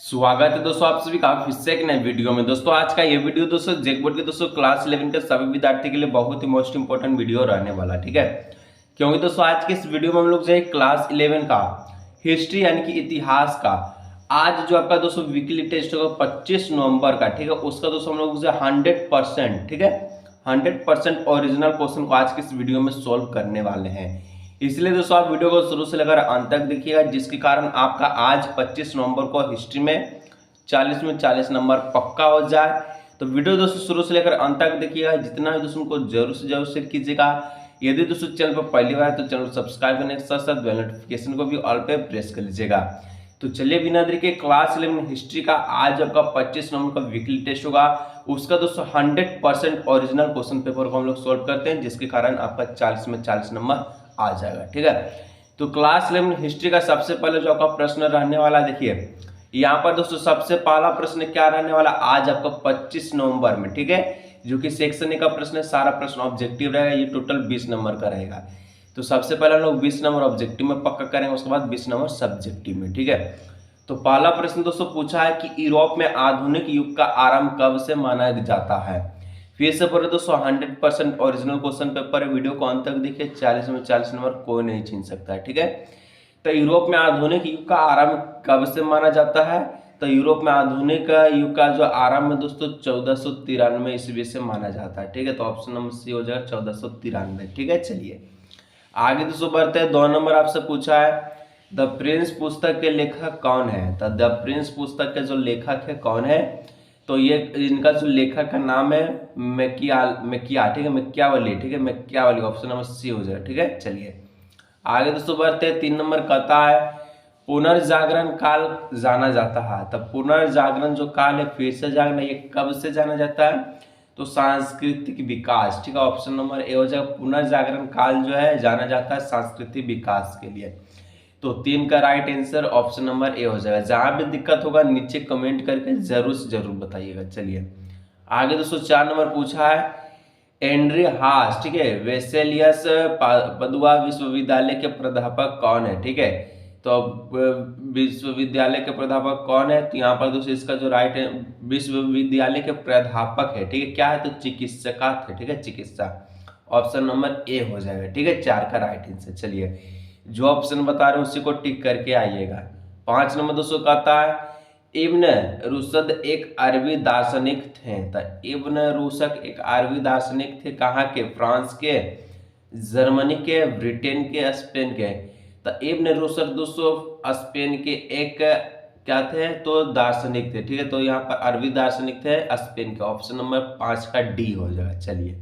स्वागत है दोस्तों आप सभी का फिर से एक नए वीडियो में। दोस्तों आज का ये वीडियो दोस्तों जैकबोर्ड के दोस्तों क्लास 11 के सभी विद्यार्थी के लिए बहुत ही मोस्ट इंपोर्टेंट वीडियो रहने वाला, ठीक है। क्योंकि दोस्तों आज के इस वीडियो में हम लोग जो है क्लास 11 का हिस्ट्री यानी कि इतिहास का आज जो आपका दोस्तों वीकली टेस्ट होगा 25 नवंबर का, ठीक है, उसका दोस्तों हम लोग जो 100%, ठीक है, 100% ओरिजिनल क्वेश्चन को आज के इस वीडियो में सोल्व करने वाले हैं। इसलिए दोस्तों आप वीडियो को शुरू से लेकर अंत तक देखिएगा, जिसके कारण आपका आज 25 नवंबर को हिस्ट्री में 40 में 40 नंबर पक्का हो जाए। तो वीडियो दोस्तों शुरू से लेकर अंत तक देखिएगा, जितना भी दोस्तों को जरूर से जरूर शेयर कीजिएगा। यदि दोस्तों चैनल पर पहली बार है तो चैनल को सब्सक्राइब करने के साथ साथ बेल नोटिफिकेशन को भी ऑल पे प्रेस कर लीजिएगा। तो चलिए बिना देरी के क्लास 11 हिस्ट्री का आज आपका 25 नवंबर का वीकली टेस्ट होगा, उसका दोस्तों 100% ओरिजिनल क्वेश्चन पेपर को हम लोग सोल्व करते हैं, जिसके कारण आपका 40 में 40 नंबर आ जाएगा, ठीक है। तो क्लास 11 हिस्ट्री का सबसे पहले जो आपका प्रश्न रहने वाला, देखिए यहाँ पर दोस्तों सबसे पहला प्रश्न क्या रहने वाला आज आपका 25 नवंबर में, ठीक है, जो कि सेक्शन ए का प्रश्न है। सारा प्रश्न ऑब्जेक्टिव रहेगा, ये टोटल 20 नंबर का रहेगा। तो सबसे पहले हम लोग 20 नंबर ऑब्जेक्टिव में पक्का करेंगे, उसके बाद 20 नंबर सब्जेक्टिव में, ठीक है। तो पहला प्रश्न दोस्तों पूछा है कि यूरोप में आधुनिक युग का आरंभ कब से माना जाता है। फिर से बोले दोस्तों 100% ओरिजिनल क्वेश्चन पेपर है, वीडियो को अंत तक देखिए, 40 में 40 नंबर कोई नहीं छीन सकता है, ठीक है। तो यूरोप में आधुनिक युग का आरंभ कब से माना जाता है, तो यूरोप में आधुनिक युग का जो आरंभ है दोस्तों 1493 ईस्वी से माना जाता है, ठीक है। तो ऑप्शन नंबर सी हो जाएगा 1493, ठीक है। चलिए आगे दोस्तों बढ़ते हैं। 2 नंबर आपसे पूछा है द प्रिंस पुस्तक के लेखक कौन है। तो द प्रिंस पुस्तक के जो लेखक है कौन है, तो ये इनका जो लेखक का नाम है मैकिया, ठीक है, मैकियावली, ठीक है, मैकियावली। ऑप्शन नंबर सी हो जाएगा, ठीक है। चलिए आगे दोस्तों बढ़ते हैं। 3 नंबर कहता है पुनर्जागरण काल जाना जाता है। तब पुनर्जागरण जो काल है, फिर से जागना, ये कब से जाना जाता है, तो सांस्कृतिक विकास, ठीक है। ऑप्शन नंबर ए हो जाएगा, पुनर्जागरण काल जो है जाना जाता है सांस्कृतिक विकास के लिए। तो 3 का right answer option number A हो जाएगा। जहां भी दिक्कत होगा नीचे कमेंट करके जरूर से जरूर बताइएगा। चलिए आगे दोस्तों 4 नंबर पूछा है एंड्री हास, ठीक है, वेसेलियस पदुआ विश्वविद्यालय के प्राध्यापक कौन है, ठीक है। तो विश्वविद्यालय के प्राध्यापक कौन है, तो यहाँ पर दोस्तों इसका जो राइट है विश्वविद्यालय के प्राध्यापक है, ठीक है, क्या है, तो चिकित्सका थे, ठीक है, चिकित्सा। ऑप्शन नंबर ए हो जाएगा, ठीक है, 4 का राइट आंसर। चलिए जो ऑप्शन बता रहे हैं उसी को टिक करके आइएगा। 5 नंबर दोस्तों कहता है इब्न रुशद एक अरबी दार्शनिक थे। तो इब्न रुशद एक अरबी दार्शनिक थे, कहाँ के, फ्रांस के, जर्मनी के, ब्रिटेन के, स्पेन के। तो इब्न रुशद दोस्तों स्पेन के एक क्या थे, तो दार्शनिक थे, ठीक है। तो यहाँ पर अरबी दार्शनिक थे स्पेन के। ऑप्शन नंबर 5 का डी हो जाएगा। चलिए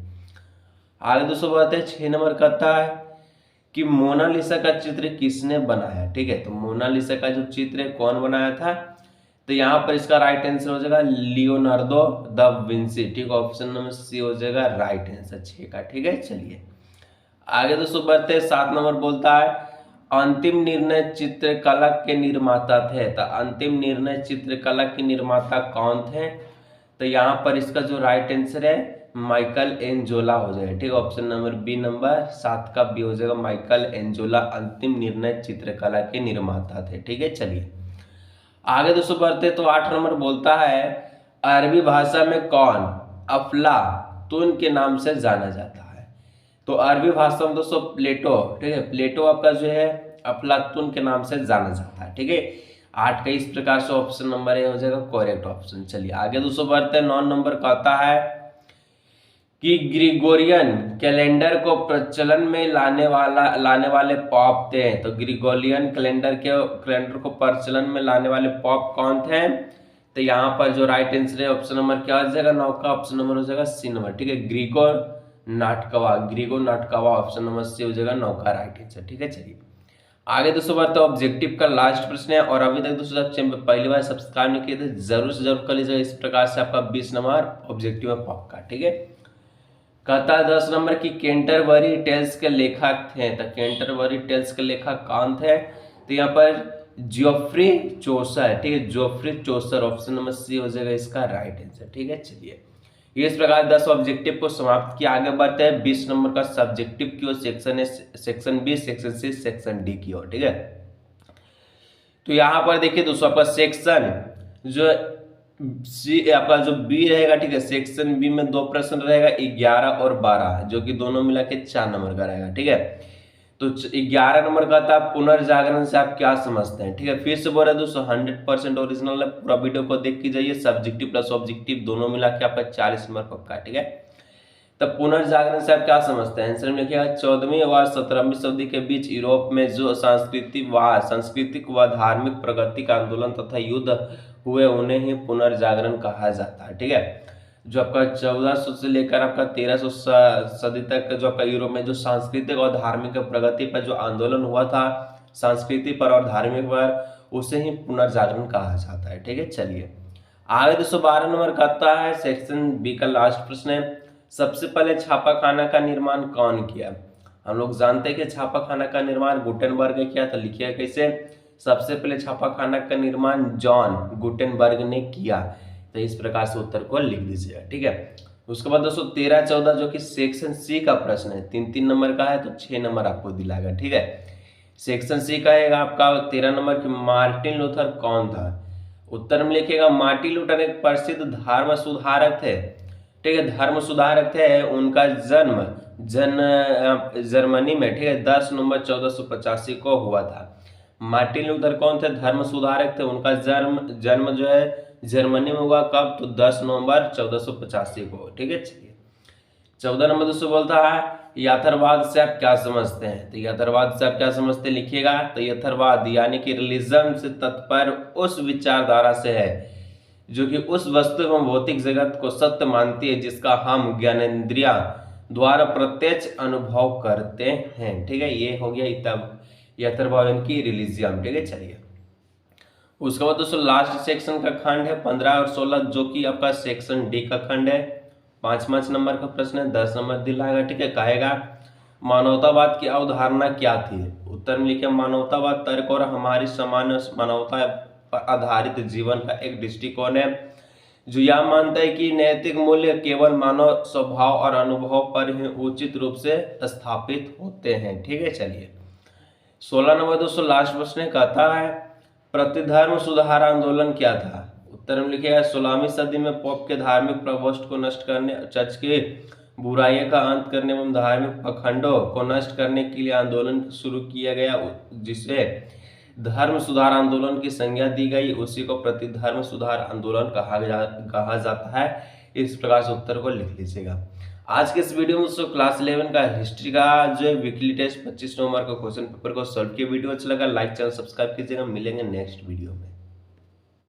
आगे दोस्तों बढ़ते हैं। 6 नंबर कहता है कि मोनालिसा का चित्र किसने बनाया, ठीक है। तो मोनालिसा का जो चित्र है कौन बनाया था, तो यहाँ पर इसका राइट आंसर हो जाएगा लियोनार्डो दा विंसी, ठीक। ऑप्शन नंबर सी हो जाएगा राइट आंसर 6 का, ठीक है। चलिए आगे दोस्तों बढ़ते हैं। 7 नंबर बोलता है अंतिम निर्णय चित्रकला के निर्माता थे। तो अंतिम निर्णय चित्रकला के निर्माता कौन थे, तो यहाँ पर इसका जो राइट आंसर है माइकल एंजोला हो जाएगा, ठीक है। ऑप्शन नंबर बी नंबर 7 का बी हो जाएगा, माइकल एंजोला अंतिम निर्णय चित्रकला के निर्माता थे, ठीक है। चलिए आगे दोस्तों बढ़ते तो 8 नंबर बोलता है अरबी भाषा में कौन अफलातून के नाम से जाना जाता है। तो अरबी भाषा में दोस्तों प्लेटो, ठीक है, प्लेटो आपका जो है अफलातून के नाम से जाना जाता है, ठीक है। 8 का इस प्रकार से ऑप्शन नंबर ए हो जाएगा करेक्ट ऑप्शन। चलिए आगे दोस्तों बढ़ते हैं। 9 नंबर कहता है कि ग्रिगोरियन कैलेंडर को प्रचलन में लाने वाले पॉप थे। तो ग्रिगोरियन कैलेंडर को प्रचलन में लाने वाले पॉप कौन थे, तो यहाँ पर जो राइट आंसर है ऑप्शन नंबर क्या हो जाएगा 9 का ऑप्शन नंबर हो जाएगा सी नंबर, ठीक है, ग्रीगो नाटकवा। ऑप्शन नंबर सी हो जाएगा 9 का राइट आंसर, ठीक है। चलिए आगे दोस्तों बढ़ते ऑब्जेक्टिव का लास्ट प्रश्न है, और अभी तक दोस्तों चैनल पर पहली बार सब्सक्राइब नहीं किए थे जरूर से जरूर कर लीजिएगा। इस प्रकार से आपका 20 नंबर ऑब्जेक्टिव में पक्का, ठीक है। कहता है 10 नंबर की कैंटरबरी टेल्स के लेखक थे। तो कैंटरबरी टेल्स के लेखक कौन थे, तो यहाँ पर जोफ्री चौसर, ठीक है, जोफ्री चौसर। ऑप्शन नंबर सी हो जाएगा इसका राइट आंसर, ठीक है। चलिए इस प्रकार 10 ऑब्जेक्टिव को समाप्त किया। आगे बढ़ते हैं 20 नंबर का सब्जेक्टिव की ओर, section A, section B, section C, section D की ओर, ठीक है। तो यहाँ पर देखिए दोस्तों आपका सेक्शन जो सी आपका जो बी रहेगा, ठीक है, सेक्शन बी में 2 प्रश्न रहेगा, 11 और 12, जो कि दोनों मिला के 4 नंबर का रहेगा, ठीक है। तो 11 नंबर का था पुनर्जागरण से आप क्या समझते हैं, ठीक है। फिर से बोल रहे दोस्तों 100% ओरिजिनल है, पूरा वीडियो को देख के जाइए। सब्जेक्टिव प्लस ऑब्जेक्टिव दोनों मिला के आपका 40 नंबर पक्का है, ठीक है। तब पुनर्जागरण से आप क्या समझते हैं, आंसर में लिखिएगा 14वीं व 17वीं शताब्दी के बीच यूरोप में जो सांस्कृतिक व धार्मिक प्रगति का आंदोलन तथा युद्ध हुए उन्हें ही पुनर्जागरण कहा जाता है, ठीक है। जो आपका 1400 से लेकर आपका 1300 सदी तक जो आपका यूरोप में जो सांस्कृतिक और धार्मिक प्रगति पर जो आंदोलन हुआ था, संस्कृति पर और धार्मिक पर, उसे ही पुनर्जागरण कहा जाता है, ठीक है। चलिए आगे 212 नंबर का आता है, सेक्शन बी का लास्ट प्रश्न है। सबसे पहले छापाखाना का निर्माण कौन किया? हम लोग जानते हैं कि छापाखाना का निर्माण गुटेनबर्ग ने किया था। लिखिए कैसे, सबसे पहले छापाखाना का निर्माण जॉन गुटेनबर्ग ने किया। तो इस प्रकार से उत्तर को लिख दीजिएगा, ठीक है। उसके बाद दोस्तों 13-14 जो कि सेक्शन सी का प्रश्न है, 3-3 नंबर का है, तो 6 नंबर आपको दिलाएगा, ठीक है। सेक्शन सी का है आपका 13 नंबर की मार्टिन लूथर कौन था? उत्तर में लिखिएगा मार्टिन लूथर एक प्रसिद्ध धर्म सुधारक थे, ठीक है, धर्म सुधारक थे। उनका जन्म जर्मनी में, ठीक है, 10 नवंबर 1485 को हुआ था। मार्टिन लूथर कौन थे? धर्म सुधारक थे। उनका जन्म जो है जर्मनी में हुआ, कब? तो 10 नवंबर 1485 को, ठीक है। चलिए 14 नंबर दोस्तों बोलता है यथार्थवाद से आप क्या समझते हैं? तो यथार्थवाद से आप क्या समझते हैं लिखिएगा। तो यथार्थवाद यानी कि रियलिज्म से तात्पर्य उस विचारधारा से है जो कि उस वस्तु एवं भौतिक जगत को सत्य मानती है जिसका हम ज्ञानेंद्रिया द्वारा प्रत्यक्ष अनुभव करते हैं, ठीक है। ये हो गया तब यथार्थवाद की रिलीजियम, ठीक है। चलिए उसके बाद दोस्तों लास्ट सेक्शन का खंड है 15 और 16, जो कि आपका सेक्शन डी का खंड है। 5 नंबर का प्रश्न है, 10 नंबर दिलाएगा, ठीक है। कहेगा मानवतावाद की अवधारणा क्या थी? उत्तर में लिखे मानवतावाद तर्क और हमारी सामान्य मानवता पर आधारित जीवन का एक दृष्टिकोण है जो यह मानता है कि नैतिक मूल्य केवल मानव स्वभाव और अनुभव पर ही उचित रूप से स्थापित होते हैं, ठीक है। चलिए 16 नंबर दोस्तों लास्ट प्रश्न कहता है प्रतिधर्म सुधार आंदोलन क्या था? उत्तर में लिखिएगा 16वीं सदी में पोप के धार्मिक प्रभुत्व को नष्ट करने, चर्च के बुराइयों का अंत करने एवं धार्मिक पखंडों को नष्ट करने के लिए आंदोलन शुरू किया गया, जिसे धर्म सुधार आंदोलन की संज्ञा दी गई। उसी को प्रतिधर्म सुधार आंदोलन कहा जाता है। इस प्रकार से उत्तर को लिख लीजिएगा। आज के इस वीडियो में क्लास 11 का हिस्ट्री का जो है वीकली टेस्ट 25 नवंबर का क्वेश्चन पेपर को सॉल्व किया। वीडियो अच्छा लगा लाइक चैनल सब्सक्राइब कीजिएगा। मिलेंगे नेक्स्ट वीडियो में।